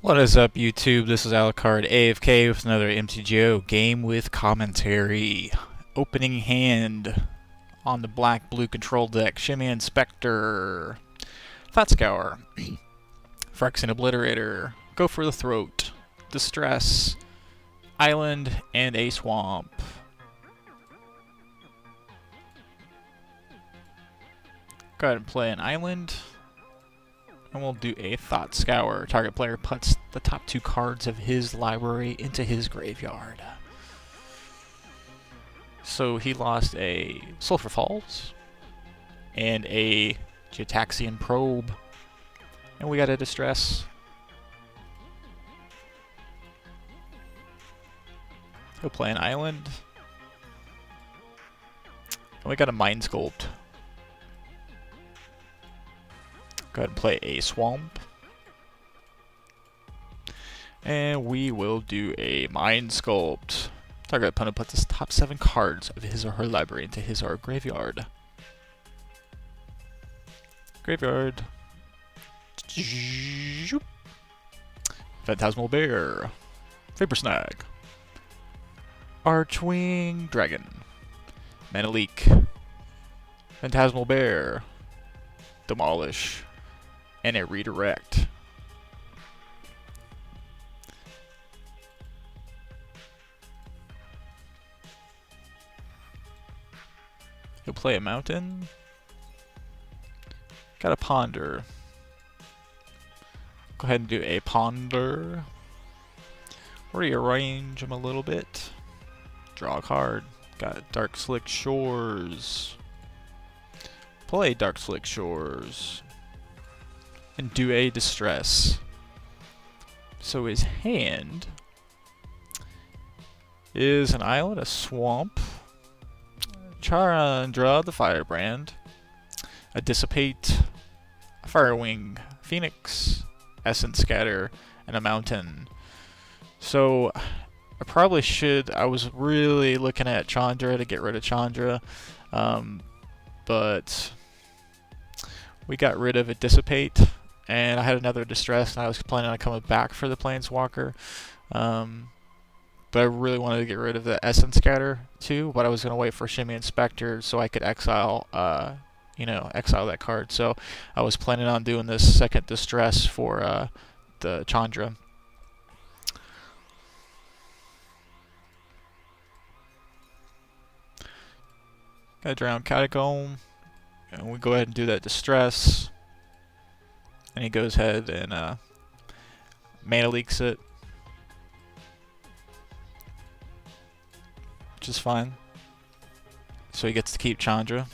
What is up, YouTube? This is Alucard AFK with another MTGO game with commentary. Opening hand on the black-blue control deck: Shimmy Inspector, Thought Scour, Phyrexian Obliterator, Go for the Throat, Distress, Island, and a Swamp. Go ahead and play an Island. And we'll do a Thought Scour. Target player puts the top two cards of his library into his graveyard. So he lost a Sulphur Falls and a Gitaxian Probe. And we got a Distress. He'll play an Island. And we got a Mind Sculpt. Go ahead and play a Swamp. And we will do a Mind Sculpt. Target opponent puts his top 7 cards of his or her library into his or her graveyard. Graveyard. Phantasmal Bear. Vapor Snag. Archwing Dragon. Mana Leak. Phantasmal Bear. Demolish. And a Redirect. He'll play a Mountain. Got a Ponder. Go ahead and do a Ponder. Rearrange him a little bit. Draw a card. Got Dark Slick Shores. Play Dark Slick Shores. And do a Distress. So his hand is an Island, a Swamp, Chandra, the Firebrand, a Dissipate, a Firewing Phoenix, Essence Scatter, and a Mountain. So I probably should. I was really looking at Chandra to get rid of Chandra, but we got rid of a Dissipate. And I had another Distress, and I was planning on coming back for the Planeswalker. But I really wanted to get rid of the Essence Scatter too. But I was going to wait for Shimmy Inspector so I could exile, exile that card. So I was planning on doing this second Distress for the Chandra. Got a Drowned Catacomb, and we go ahead and do that Distress. And he goes ahead and Mana Leaks it, which is fine. So he gets to keep Chandra.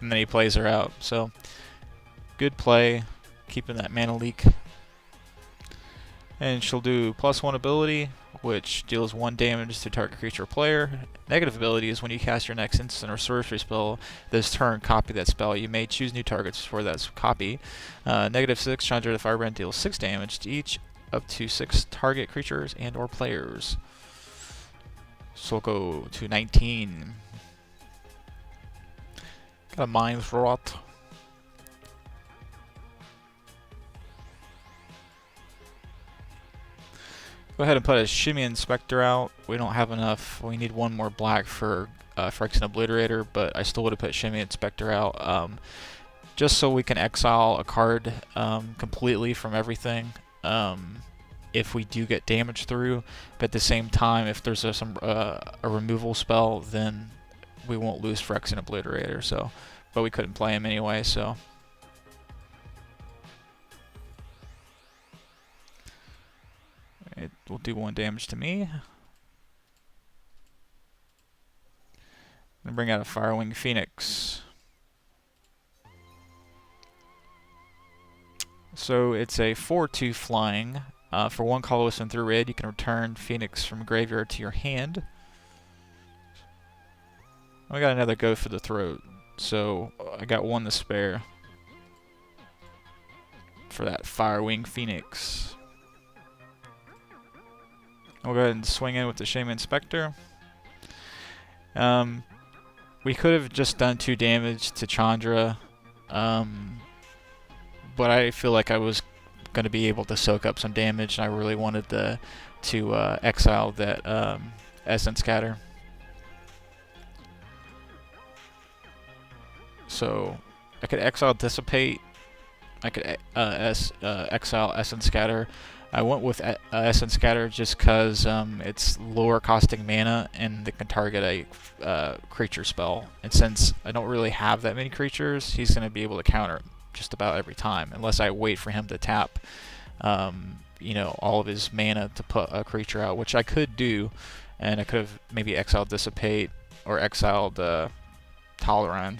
And then he plays her out. So good play, keeping that Mana Leak. And she'll do +1 ability, which deals 1 damage to target creature or player. Negative ability is when you cast your next instant or sorcery spell this turn, copy that spell. You may choose new targets for that copy. -6, Chandra the Firebrand deals 6 damage to each up to 6 target creatures and or players. So we'll go to 19. Got a Mind's Rot. Go ahead and put a Shimmy Inspector out. We don't have enough. We need 1 more black for Phyrexian Obliterator, but I still would have put Shimmy Inspector out just so we can exile a card completely from everything if we do get damage through. But at the same time, if there's a removal spell, then we won't lose Phyrexian Obliterator. So, but we couldn't play him anyway, so. It will do 1 damage to me. And bring out a Firewing Phoenix. So it's a 4/2 flying. For 1 colorless and 3 red, you can return Phoenix from graveyard to your hand. We got another Go for the Throat. So I got 1 to spare for that Firewing Phoenix. We'll go ahead and swing in with the Shimmy Inspector. We could have just done 2 damage to Chandra, but I feel like I was going to be able to soak up some damage, and I really wanted to exile that Essence Scatter. So I could exile Dissipate. I could exile Essence Scatter. I went with Essence Scatter just because it's lower costing mana and it can target a creature spell. And since I don't really have that many creatures, he's going to be able to counter just about every time, unless I wait for him to tap, you know, all of his mana to put a creature out, which I could do, and I could have maybe exiled Dissipate or exiled Tolerant.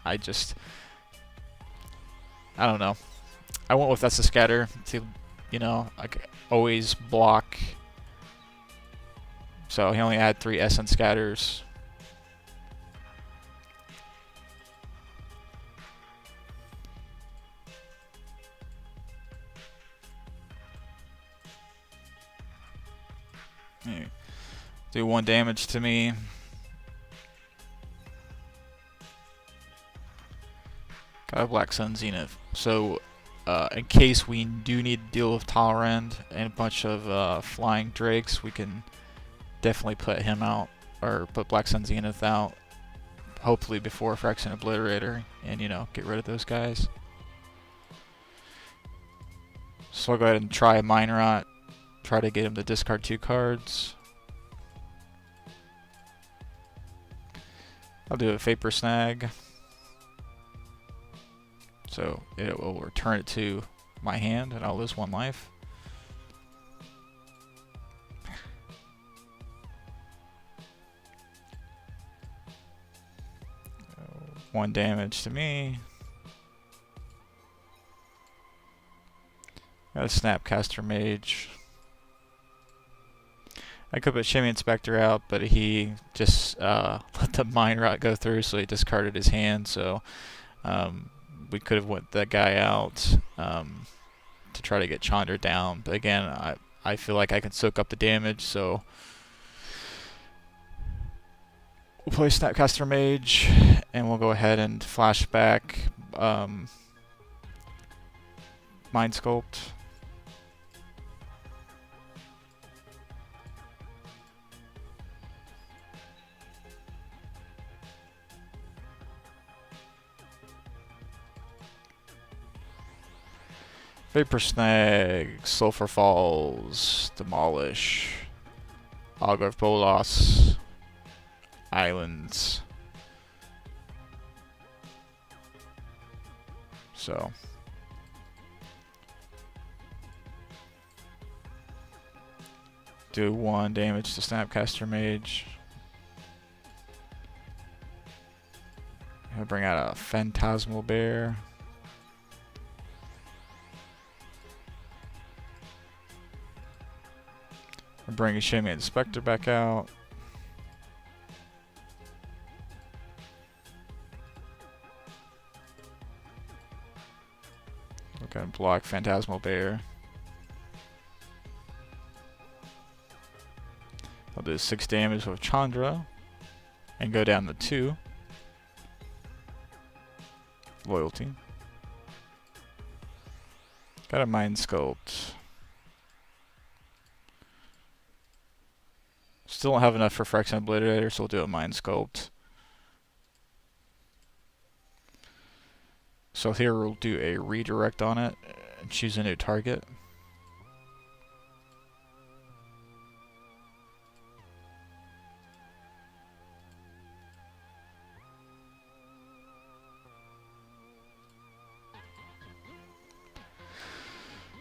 I don't know. I went with Essence Scatter to, you know, I could always block. So he only had 3 Essence Scatters. Do 1 damage to me. Got a Black Sun Zenith. So in case we do need to deal with Tolerant and a bunch of flying drakes, we can definitely put him out, or put Black Sun Zenith out, hopefully before Phyrexian Obliterator, and, you know, get rid of those guys. So I'll go ahead and try a Mind Rot, try to get him to discard 2 cards. I'll do a Vapor Snag. So it will return it to my hand, and I'll lose 1 life. One damage to me. Got a Snapcaster Mage. I could put Shimmy Inspector out, but he just let the Mind Rot go through, so he discarded his hand. So we could have went that guy out to try to get Chandra down. But again, I feel like I can soak up the damage, so we'll play Snapcaster Mage, and we'll go ahead and flashback Mind Sculpt. Vapor Snag, Sulfur Falls, Demolish, Augur of Bolas, Islands. So do 1 damage to Snapcaster Mage. I'll bring out a Phantasmal Bear. I'll bring a Shimmy Inspector back out. Okay, block Phantasmal Bear. I'll do 6 damage with Chandra and go down to 2. Loyalty. Got a Mind Sculpt. Still don't have enough for Phyrexian Obliterator, so we'll do a Mind Sculpt. So here we'll do a redirect on it and choose a new target.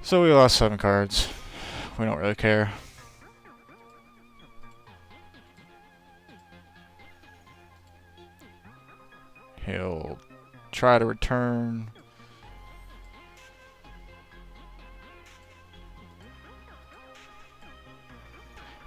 So we lost 7 cards. We don't really care. He'll try to return.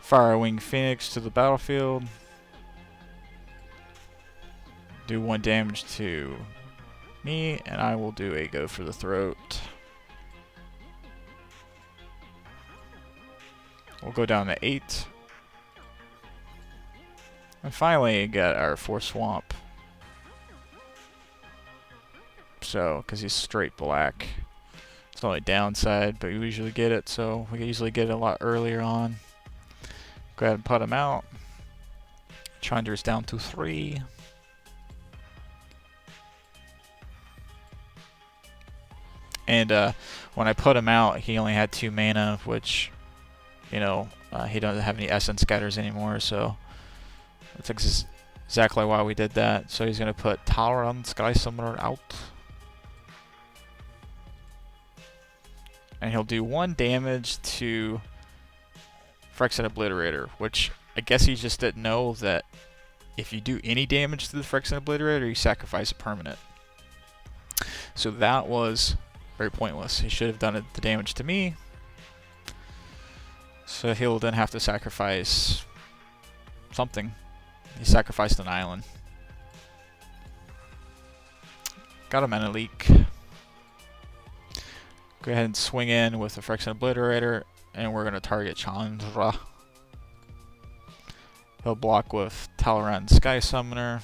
Fire a Winged Phoenix to the battlefield. Do 1 damage to me, and I will do a Go for the Throat. We'll go down to 8. And finally got our 4 Swamp. So, because he's straight black. It's the only downside, but we usually get it, so we can usually get it a lot earlier on. Go ahead and put him out. Chandra's down to 3. And when I put him out, he only had 2 mana, which, you know, he doesn't have any essence scatters anymore, so that's exactly why we did that. So he's going to put Talron Sky Summoner out. And he'll do 1 damage to Phyrexian Obliterator, which I guess he just didn't know that if you do any damage to the Phyrexian Obliterator, you sacrifice a permanent. So that was very pointless. He should have done the damage to me. So he'll then have to sacrifice something. He sacrificed an island. Got a mana leak. Go ahead and swing in with the Phyrexian Obliterator, and we're going to target Chandra. He'll block with Talron Sky Summoner.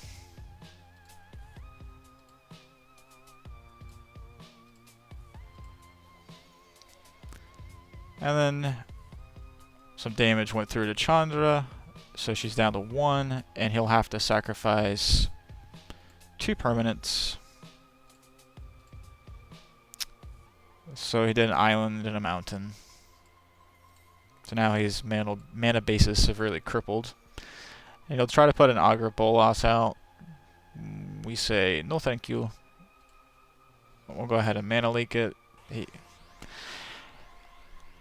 And then some damage went through to Chandra, so she's down to 1, and he'll have to sacrifice 2 permanents. So he did an island and a mountain. So now his mana base is severely crippled. And he'll try to put an Augur Bolas out. We say, no thank you. We'll go ahead and mana leak it.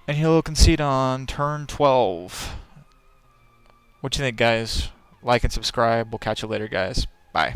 And he'll concede on turn 12. What do you think, guys? Like and subscribe. We'll catch you later, guys. Bye.